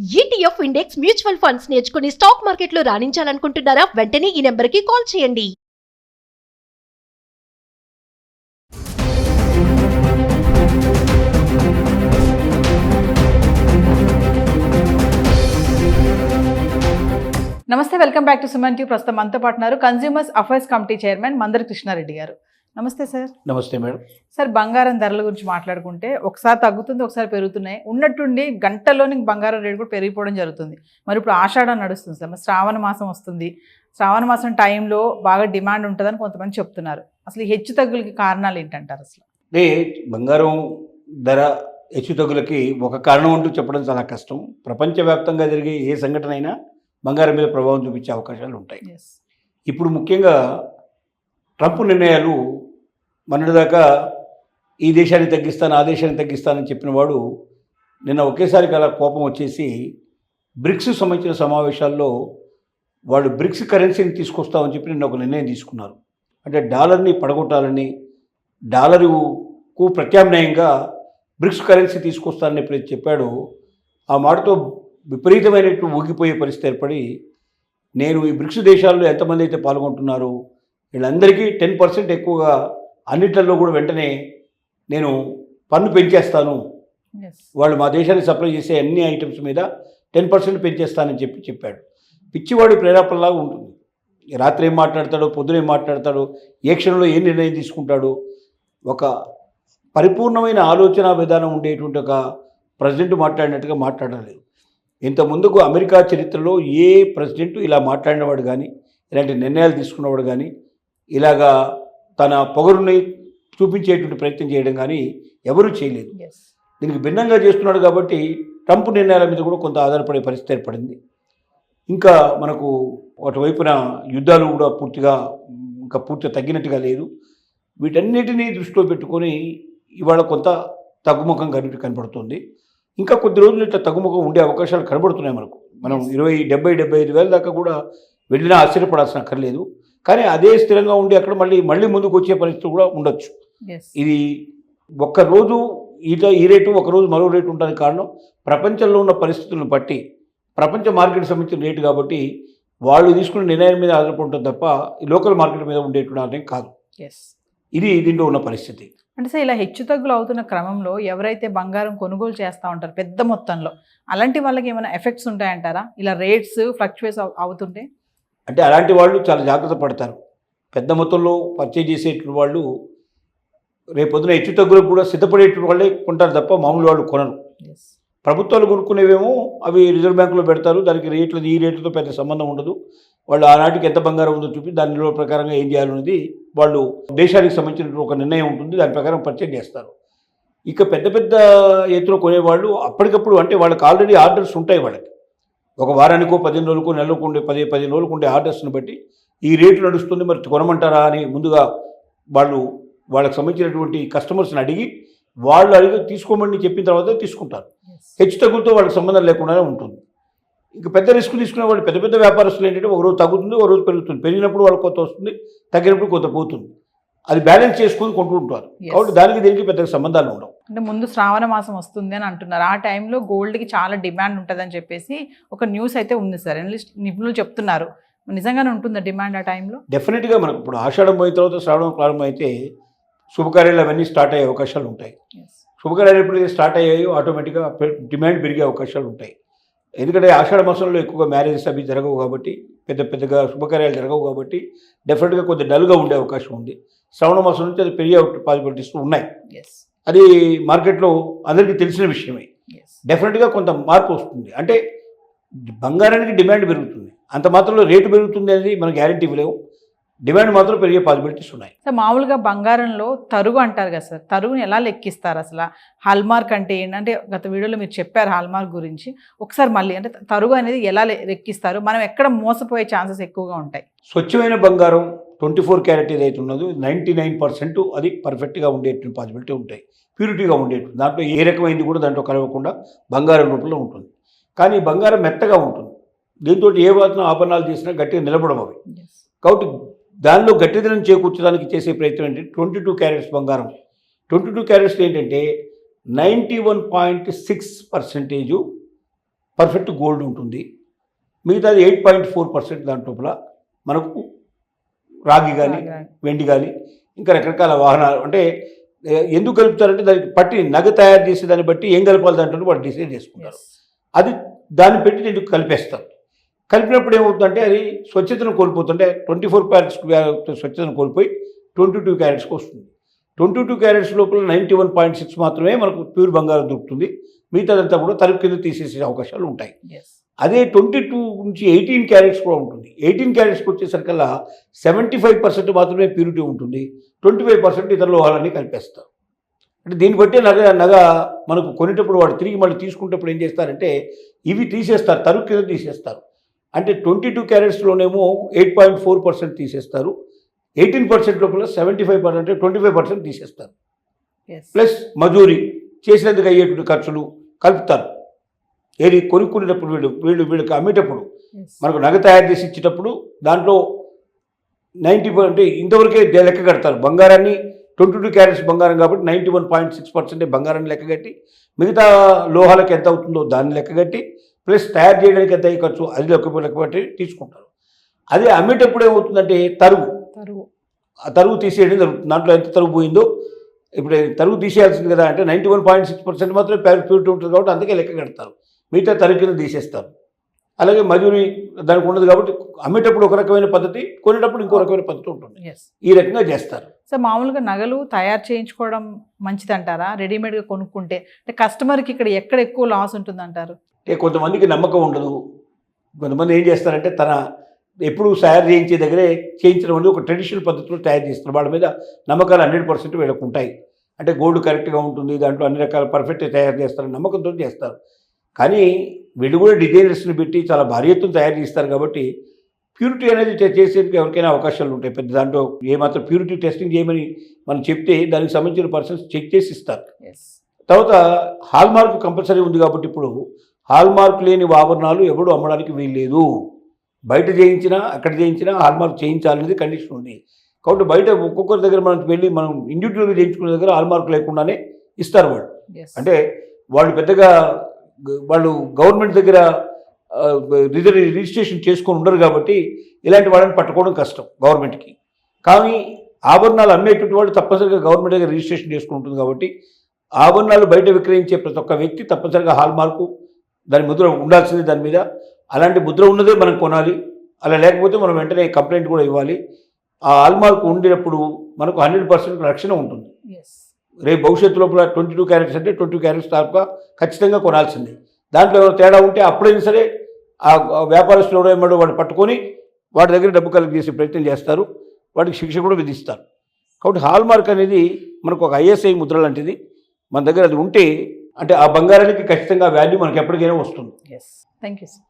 ETF index mutual funds నేర్చుకుని stock మార్కెట్లో రాణించాలనుకుంటున్నారా? వెంటనే ఈ నెంబర్కి కాల్ చేయండి. నమస్తే, welcome back to Suman TV. ప్రస్తుతం మనతో పాటు ఉన్నారు consumers affairs committee chairman Mandari Krishnareddy గారు. నమస్తే సార్. నమస్తే మేడం. సార్, బంగారం ధరల గురించి మాట్లాడుకుంటే ఒకసారి తగ్గుతుంది, ఒకసారి పెరుగుతున్నాయి. ఉన్నట్టుండి గంటల్లోని బంగారం రేటు కూడా పెరిగిపోవడం జరుగుతుంది. మరి ఇప్పుడు ఆషాఢం నడుస్తుంది సార్, మరి శ్రావణ మాసం వస్తుంది. శ్రావణ మాసం టైంలో బాగా డిమాండ్ ఉంటుందని కొంతమంది చెప్తున్నారు. అసలు ఈ హెచ్చు తగ్గులకి కారణాలు ఏంటంటారు? అసలు బంగారం ధర హెచ్చు తగ్గులకి ఒక కారణం అంటూ చెప్పడం చాలా కష్టం. ప్రపంచవ్యాప్తంగా జరిగే ఏ సంఘటన అయినా బంగారం మీద ప్రభావం చూపించే అవకాశాలు ఉంటాయి. ఇప్పుడు ముఖ్యంగా ట్రంప్ నిర్ణయాలు, మొన్నటిదాకా ఈ దేశాన్ని తగ్గిస్తాను ఆ దేశాన్ని తగ్గిస్తానని చెప్పిన వాడు నిన్న ఒకేసారి అలా కోపం వచ్చేసి బ్రిక్స్ సంబంధించిన సమావేశాల్లో వాళ్ళు బ్రిక్స్ కరెన్సీని తీసుకొస్తామని చెప్పి నిన్న ఒక నిర్ణయం తీసుకున్నారు. అంటే డాలర్ని పడగొట్టాలని, డాలరుకు ప్రత్యామ్నాయంగా బ్రిక్స్ కరెన్సీ తీసుకొస్తానని ఎప్పుడైతే చెప్పాడో ఆ మాటతో విపరీతమైనట్టు ఊగిపోయే పరిస్థితి ఏర్పడి, నేను ఈ బ్రిక్స్ దేశాల్లో ఎంతమంది అయితే పాల్గొంటున్నారో వీళ్ళందరికీ 10% ఎక్కువగా అన్నిట్లలో కూడా వెంటనే నేను పన్ను పెంచేస్తాను, వాళ్ళు మా దేశానికి సప్లై చేసే అన్ని ఐటమ్స్ మీద 10% పెంచేస్తానని చెప్పాడు. పిచ్చివాడు ప్రేరేపణలాగా ఉంటుంది. రాత్రి ఏం మాట్లాడతాడో, పొద్దున ఏం మాట్లాడతాడో, ఏ క్షణంలో ఏ నిర్ణయం తీసుకుంటాడో, ఒక పరిపూర్ణమైన ఆలోచన విధానం ఉండేటువంటి ఒక ప్రెసిడెంట్ మాట్లాడినట్టుగా మాట్లాడలేదు. ఇంత ముందుకు అమెరికా చరిత్రలో ఏ ప్రెసిడెంట్ ఇలా మాట్లాడినవాడు కానీ, ఇలాంటి నిర్ణయాలు తీసుకున్నవాడు కానీ, ఇలాగా తన పొగరుని చూపించేటువంటి ప్రయత్నం చేయడం కానీ ఎవరూ చేయలేదు. దీనికి భిన్నంగా చేస్తున్నాడు కాబట్టి ట్రంప్ నిర్ణయాల మీద కూడా కొంత ఆధారపడే పరిస్థితి ఏర్పడింది. ఇంకా మనకు అటువైపున యుద్ధాలు కూడా పూర్తిగా తగ్గినట్టుగా లేదు. వీటన్నిటినీ దృష్టిలో పెట్టుకొని ఇవాళ కొంత తగ్గుముఖం కనపడుతుంది. ఇంకా కొద్ది రోజులు ఇట్లా తగ్గుముఖం ఉండే అవకాశాలు కనబడుతున్నాయి మనకు. మనం 70-75 వేల దాకా కూడా వెళ్ళినా ఆశ్చర్యపడాల్సిన అక్కర్లేదు. కానీ అదే స్థిరంగా ఉండి అక్కడ మళ్ళీ ముందుకు వచ్చే పరిస్థితి కూడా ఉండొచ్చు. ఇది ఒక్కరోజు ఈ రేటు, ఒకరోజు మరో రేటు ఉండడానికి కారణం ప్రపంచంలో ఉన్న పరిస్థితులను బట్టి, ప్రపంచ మార్కెట్ సంబంధించిన రేటు కాబట్టి వాళ్ళు తీసుకున్న నిర్ణయం మీద ఆధారపడి ఉంటుంది తప్ప ఈ లోకల్ మార్కెట్ మీద ఉండేటువంటి నిర్ణయం కాదు. ఇది దీంట్లో ఉన్న పరిస్థితి. అంటే సార్, ఇలా హెచ్చు తగ్గులు అవుతున్న క్రమంలో ఎవరైతే బంగారం కొనుగోలు చేస్తూ ఉంటారు పెద్ద మొత్తంలో, అలాంటి వాళ్ళకి ఏమైనా ఎఫెక్ట్స్ ఉంటాయంటారా? ఇలా రేట్స్ ఫ్లక్చువేట్స్ అవుతుంటే అంటే అలాంటి వాళ్ళు చాలా జాగ్రత్త పడతారు. పెద్ద మొత్తంలో పర్చేజ్ చేసేటువంటి వాళ్ళు రేపొద్దున హెచ్చు తగ్గులకు కూడా సిద్ధపడేటువంటి వాళ్ళే కొంటారు తప్ప మామూలు వాళ్ళు కొనరు. ప్రభుత్వాలు కొనుక్కునేవేమో అవి రిజర్వ్ బ్యాంకులో పెడతారు. దానికి ఈ రేట్లతో పెద్ద సంబంధం ఉండదు. వాళ్ళు ఆనాటికి ఎంత బంగారం ఉందో చూపి దాని నిల్వ ప్రకారంగా ఏం చేయాలనేది వాళ్ళు దేశానికి సంబంధించిన ఒక నిర్ణయం ఉంటుంది, దాని ప్రకారం పర్చేజ్ చేస్తారు. ఇక పెద్ద పెద్ద ఎత్తులో కొనేవాళ్ళు అప్పటికప్పుడు, అంటే వాళ్ళకి ఆల్రెడీ ఆర్డర్స్ ఉంటాయి. వాళ్ళకి ఒక వారానికో 15 రోజులకో నెలలకు ఉండే 10 రోజులకు ఉండే ఆర్డర్స్ని బట్టి ఈ రేటు నడుస్తుంది, మరి కొనమంటారా అని ముందుగా వాళ్ళకి సంబంధించినటువంటి కస్టమర్స్ని అడిగి తీసుకోమని చెప్పిన తర్వాత తీసుకుంటారు. హెచ్చు తగ్గులతో వాళ్ళకి సంబంధం లేకుండానే ఉంటుంది. ఇక పెద్ద రిస్క్ తీసుకునే వాళ్ళు పెద్ద వ్యాపారస్తులు ఏంటంటే ఒకరోజు తగ్గుతుంది, ఒకరోజు పెరుగుతుంది. పెరిగినప్పుడు వాళ్ళకి కొంత వస్తుంది, తగ్గినప్పుడు కొంత పోతుంది. అది బ్యాలెన్స్ చేసుకుని కొంటూ ఉంటారు. కాబట్టి దీనికి పెద్ద సంబంధాలు ఉండవు. అంటే ముందు శ్రావణ మాసం వస్తుంది అని అంటున్నారు. ఆ టైంలో గోల్డ్కి చాలా డిమాండ్ ఉంటుందని చెప్పేసి ఒక న్యూస్ అయితే ఉంది సార్. అనలిస్ట్ నిపుణులు చెప్తున్నారు. నిజంగానే ఉంటుందా డిమాండ్ ఆ టైంలో? డెఫినెట్గా మనకు ఇప్పుడు ఆషాఢం పోయిన తర్వాత శ్రావణం ప్రారంభం అయితే శుభకార్యాలు అవన్నీ స్టార్ట్ అయ్యే అవకాశాలు ఉంటాయి. శుభకార్యాలు ఎప్పుడైతే స్టార్ట్ అయ్యాయో ఆటోమేటిక్గా డిమాండ్ పెరిగే అవకాశాలు ఉంటాయి. ఎందుకంటే ఆషాఢ మాసంలో ఎక్కువగా మ్యారేజెస్ అవి జరగవు కాబట్టి, పెద్దగా శుభకార్యాలు జరగవు కాబట్టి డెఫినెట్గా కొద్దిగా డల్గా ఉండే అవకాశం ఉంది. శ్రావణ మాసం నుంచి అది పెరిగే పాసిబిలిటీస్ ఉన్నాయి. అది మార్కెట్లో అందరికీ తెలిసిన విషయమే. డెఫినెట్గా కొంత మార్పు వస్తుంది. అంటే బంగారానికి డిమాండ్ పెరుగుతుంది, అంత మాత్రంలో రేటు పెరుగుతుంది అనేది మనకు గ్యారంటీ లేవు. డిమాండ్ మాత్రం పెరిగే పాసిబిలిటీస్ ఉన్నాయి. సార్, మామూలుగా బంగారంలో తరుగు అంటారు కదా సార్, తరుగుని ఎలా లెక్కిస్తారు అసలు? హాల్మార్క్ అంటే ఏంటంటే గత వీడియోలో మీరు చెప్పారు హాల్మార్క్ గురించి. ఒకసారి మళ్ళీ అంటే తరుగు అనేది ఎలా లెక్కిస్తారు? మనం ఎక్కడ మోసపోయే ఛాన్సెస్ ఎక్కువగా ఉంటాయి? స్వచ్ఛమైన బంగారం 24 క్యారెట్ ఏదైతే ఉన్నదో 99% అది పర్ఫెక్ట్గా ఉండేటువంటి పాసిబిలిటీ ఉంటాయి, ప్యూరిటీగా ఉండేటువంటి. దాంట్లో ఏ రకమైంది కూడా దాంట్లో కలవకుండా బంగారం రూపంలో ఉంటుంది. కానీ బంగారం మెత్తగా ఉంటుంది, దీంతో ఏ వాటిని ఆభరణాలు చేసినా గట్టిగా నిలబడవు అవి. కాబట్టి దానిలో గట్టిదనం చేకూర్చడానికి చేసే ప్రయత్నం ఏంటంటే 22 క్యారెట్స్ బంగారం. 22 క్యారెట్స్ ఏంటంటే 91.6% పర్ఫెక్ట్ గోల్డ్ ఉంటుంది. మిగతాది 8.4% దాంట్లోపల మనకు రాగి కానీ వెండి కానీ ఇంకా రకరకాల వాహనాలు అంటే ఎందుకు కలుపుతారంటే దానికి పట్టి నగ తయారు చేసే దాన్ని బట్టి ఏం కలపాలి దాంట్లో వాళ్ళు డిసైడ్ చేసుకుంటారు. అది దాన్ని పెట్టి నేను కలిపేస్తాను. కలిపినప్పుడు ఏమవుతుందంటే అది స్వచ్ఛతను కోల్పోతుంటే 24 క్యారెట్స్ స్వచ్ఛతను కోల్పోయి 22 క్యారెట్స్కి వస్తుంది. 22 క్యారెట్స్ లోపల 91.6 మాత్రమే మనకు ప్యూర్ బంగారం దొరుకుతుంది. మిగతాదంతా కూడా తలుపు కింద తీసేసే అవకాశాలు ఉంటాయి. అదే 22 నుంచి 18 క్యారెట్స్ కూడా ఉంటుంది. 18 క్యారెట్స్కి వచ్చేసరికల్లా 75% మాత్రమే ప్యూరిటీ ఉంటుంది. 25% ఇతర లోహాలన్నీ కలిపేస్తారు. అంటే దీన్ని బట్టి నగ మనకు కొనేటప్పుడు వాడు తిరిగి మళ్ళీ తీసుకునేటప్పుడు ఏం చేస్తారంటే ఇవి తీసేస్తారు, తలుపు కింద తీసేస్తారు. అంటే 22 క్యారెట్స్లోనేమో 8.4% తీసేస్తారు. 18% లోపల 75% అంటే 25% తీసేస్తారు. ప్లస్ మజూరీ చేసినందుకు అయ్యేటువంటి ఖర్చులు కలుపుతారు. ఏది కొనుక్కునేటప్పుడు వీళ్ళకి అమ్మేటప్పుడు మనకు నగ తయారు చేసి ఇచ్చేటప్పుడు దాంట్లో 90 అంటే ఇంతవరకే లెక్క కడతారు. బంగారాన్ని 22 క్యారెట్స్ బంగారం కాబట్టి 91.6% బంగారాన్ని లెక్కగట్టి మిగతా లోహాలకు ఎంత అవుతుందో దాన్ని లెక్కగట్టి ప్లస్ తయారు చేయడానికి ఎంత అయ్యే ఖర్చు అది లెక్కబట్టి తీసుకుంటారు. అదే అమ్మేటప్పుడు ఏమవుతుందంటే ఆ తరుగు తీసేయడం జరుగుతుంది. దాంట్లో ఎంత తరుగు పోయిందో ఇప్పుడు తరుగు తీసేయాల్సింది కదా అంటే 91.6% మాత్రమే ప్యూరిటీ ఉంటుంది కాబట్టి అందుకే లెక్క కడతారు. మిగతా తరుగు కింద తీసేస్తారు. అలాగే మజూరీ దానికి ఉండదు కాబట్టి అమ్మేటప్పుడు ఒక రకమైన పద్ధతి, కొనేటప్పుడు ఇంకో రకమైన పద్ధతి ఉంటుంది. ఈ రకంగా చేస్తారు. సో మామూలుగా నగలు తయారు చేయించుకోవడం మంచిదంటారా రెడీమేడ్గా కొనుక్కుంటే? అంటే కస్టమర్కి ఇక్కడ ఎక్కడ ఎక్కువ లాస్ ఉంటుందంటారు? అంటే కొంతమందికి నమ్మకం ఉండదు. కొంతమంది ఏం చేస్తారంటే తన ఎప్పుడు తయారు చేయించే దగ్గరే చేయించడం అనేది ఒక ట్రెడిషనల్ పద్ధతిలో తయారు చేస్తారు. వాళ్ళ మీద నమ్మకాలు 100% వీళ్ళకు ఉంటాయి. అంటే గోల్డ్ కరెక్ట్గా ఉంటుంది, దాంట్లో అన్ని రకాల పర్ఫెక్ట్గా తయారు చేస్తారు, నమ్మకంతో చేస్తారు. కానీ వీళ్ళు కూడా డిజైనర్స్ని పెట్టి చాలా భారీ ఎత్తున తయారు చేస్తారు కాబట్టి ప్యూరిటీ అనేది చేసేందుకు ఎవరికైనా అవకాశాలు ఉంటాయి. పెద్ద దాంట్లో ఏమాత్రం ప్యూరిటీ టెస్టింగ్ చేయమని మనం చెప్తే దానికి సంబంధించిన పర్సన్స్ చెక్ చేసి ఇస్తారు. తర్వాత హాల్ మార్క్ కంపల్సరీ ఉంది కాబట్టి ఇప్పుడు హాల్ మార్క్ లేని ఆభరణాలు ఎవడు అమ్మడానికి వీల్లేదు. బయట చేయించినా అక్కడ చేయించినా హాల్ మార్క్ చేయించాలనేది కండిషన్ ఉంది. కాబట్టి బయట ఒక్కొక్కరి దగ్గర మనం వెళ్ళి మనం ఇండివిజువల్గా చేయించుకునే దగ్గర హాల్ మార్క్ లేకుండానే ఇస్తారు వాళ్ళు. అంటే వాళ్ళు పెద్దగా వాళ్ళు గవర్నమెంట్ దగ్గర రిజిస్ట్రేషన్ చేసుకొని ఉండరు కాబట్టి ఇలాంటి వాళ్ళని పట్టుకోవడం కష్టం గవర్నమెంట్కి. కానీ ఆభరణాలు అమ్మేటువంటి వాళ్ళు తప్పనిసరిగా గవర్నమెంట్ దగ్గర రిజిస్ట్రేషన్ చేసుకుని ఉంటుంది కాబట్టి ఆభరణాలు బయట విక్రయించే ప్రతి ఒక్క వ్యక్తి తప్పనిసరిగా హాల్ మార్కు దాని ముద్ర ఉండాల్సింది. దాని మీద అలాంటి ముద్ర ఉన్నదే మనం కొనాలి. అలా లేకపోతే మనం వెంటనే కంప్లైంట్ కూడా ఇవ్వాలి. ఆ హాల్ మార్కు ఉండినప్పుడు మనకు 100% రక్షణ ఉంటుంది. రేపు భవిష్యత్తు లోపల 22 క్యారెట్స్ అంటే 22 క్యారెట్స్ తప్ప ఖచ్చితంగా కొనాల్సిందే. దాంట్లో ఎవరు తేడా ఉంటే అప్పుడైనా సరే ఆ వ్యాపారస్తులు ఎవడో వాడు పట్టుకొని వాడి దగ్గర డబ్బు కలెక్ట్ చేసే ప్రయత్నం చేస్తారు, వాడికి శిక్ష కూడా విధిస్తారు. కాబట్టి హాల్ మార్క్ అనేది మనకు ఒక ISI ముద్ర లాంటిది. మన దగ్గర అది ఉంటే అంటే ఆ బంగారానికి ఖచ్చితంగా వాల్యూ మనకి ఎప్పటికైనా వస్తుంది. Thank you sir.